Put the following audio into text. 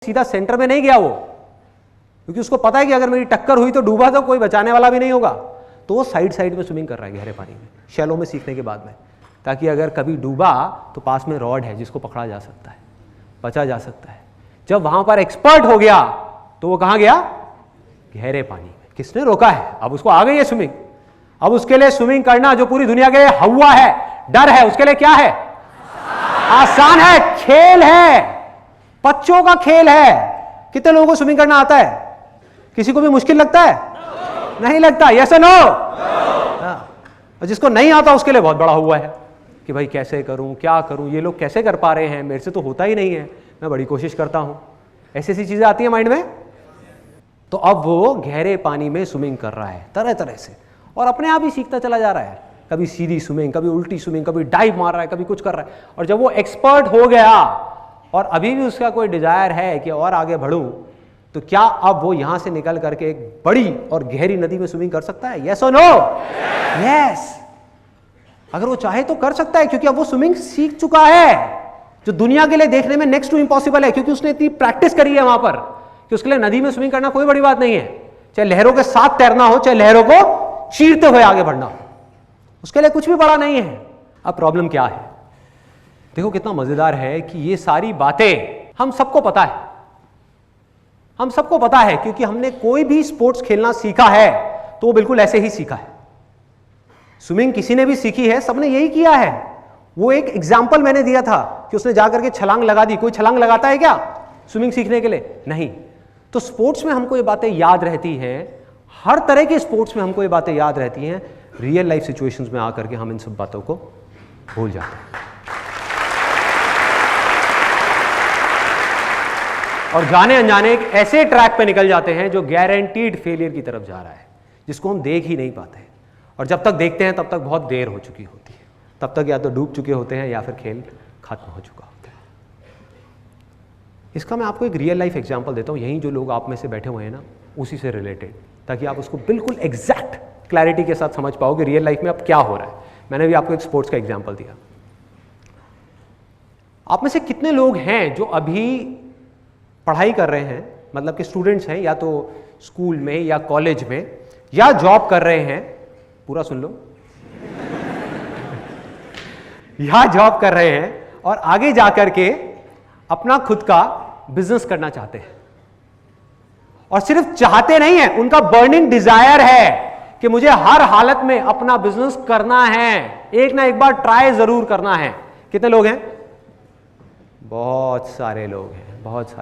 सीधा सेंटर में नहीं गया वो, क्योंकि उसको पता है कि अगर मेरी टक्कर हुई तो डूबा तो कोई बचाने वाला भी नहीं होगा, तो वो साइड साइड में स्विमिंग कर रहा है गहरे पानी में, शैलो में सीखने के बाद में, ताकि अगर कभी डूबा तो पास में रॉड है जिसको पकड़ा जा सकता है, बचा जा सकता है। जब वहां पर एक्सपर्ट हो गया तो वो कहां गया? गहरे पानी में। किसने रोका है? अब उसको आ गई है स्विमिंग। अब उसके लिए स्विमिंग करना जो पूरी दुनिया के लिए हवा है, डर है, उसके लिए क्या है? आसान है, खेल है, बच्चों का खेल है। कितने लोगों को स्विमिंग करना आता है? किसी को भी मुश्किल लगता है? नहीं लगता। यस और नो? और जिसको नहीं आता उसके लिए बहुत बड़ा हुआ है कि भाई कैसे करूं, क्या करूं, ये लोग कैसे कर पा रहे हैं, मेरे से तो होता ही नहीं है, मैं बड़ी कोशिश करता हूं। ऐसी ऐसी चीजें आती है माइंड में। तो अब वो गहरे पानी में स्विमिंग कर रहा है तरह तरह से, और अपने आप ही सीखता चला जा रहा है। कभी सीधी स्विमिंग, कभी उल्टी स्विमिंग, कभी डाइव मार रहा है, कभी कुछ कर रहा है। और जब वो एक्सपर्ट हो गया और अभी भी उसका कोई डिजायर है कि और आगे बढ़ूं, तो क्या अब वो यहां से निकल करके एक बड़ी और गहरी नदी में स्विमिंग कर सकता है? यस और नो? यस। अगर वो चाहे तो कर सकता है, क्योंकि अब वो स्विमिंग सीख चुका है, जो दुनिया के लिए देखने में नेक्स्ट टू इम्पॉसिबल है, क्योंकि उसने इतनी प्रैक्टिस करी है वहां पर कि उसके लिए नदी में स्विमिंग करना कोई बड़ी बात नहीं है। चाहे लहरों के साथ तैरना हो, चाहे लहरों को चीरते हुए आगे बढ़ना हो, उसके लिए कुछ भी बड़ा नहीं है। अब प्रॉब्लम क्या है? देखो कितना मजेदार है कि ये सारी बातें हम सबको पता है, हम सबको पता है, क्योंकि हमने कोई भी स्पोर्ट्स खेलना सीखा है तो वो बिल्कुल ऐसे ही सीखा है। स्विमिंग किसी ने भी सीखी है, सबने यही किया है। वो एक एग्जाम्पल मैंने दिया था कि उसने जाकर के छलांग लगा दी। कोई छलांग लगाता है क्या स्विमिंग सीखने के लिए? नहीं। तो स्पोर्ट्स में हमको ये बातें याद रहती हैं, हर तरह के स्पोर्ट्स में हमको ये बातें याद रहती हैं। रियल लाइफ सिचुएशंस में आकर के हम इन सब बातों को भूल जाते हैं और जाने अनजाने एक ऐसे ट्रैक पे निकल जाते हैं जो गारंटीड फेलियर की तरफ जा रहा है, जिसको हम देख ही नहीं पाते। और जब तक देखते हैं तब तक बहुत देर हो चुकी होती है, तब तक या तो डूब चुके होते हैं या फिर खेल खत्म हो चुका होता है। इसका मैं आपको एक रियल लाइफ एग्जांपल देता हूं, यहीं जो लोग आप में से बैठे हुए हैं ना, उसी से रिलेटेड, ताकि आप उसको बिल्कुल एग्जैक्ट क्लैरिटी के साथ समझ पाओगे रियल लाइफ में अब क्या हो रहा है। मैंने भी आपको एक स्पोर्ट्स का एग्जाम्पल दिया। आप में से कितने लोग हैं जो अभी पढ़ाई कर रहे हैं, मतलब कि स्टूडेंट्स हैं, या तो स्कूल में या कॉलेज में या जॉब कर रहे हैं, पूरा सुन लो, या जॉब कर रहे हैं और आगे जाकर के अपना खुद का बिजनेस करना चाहते हैं। और सिर्फ चाहते नहीं है, उनका बर्निंग डिजायर है कि मुझे हर हालत में अपना बिजनेस करना है, एक ना एक बार ट्राई जरूर करना है। कितने लोग हैं? बहुत सारे लोग हैं, बहुत सारे।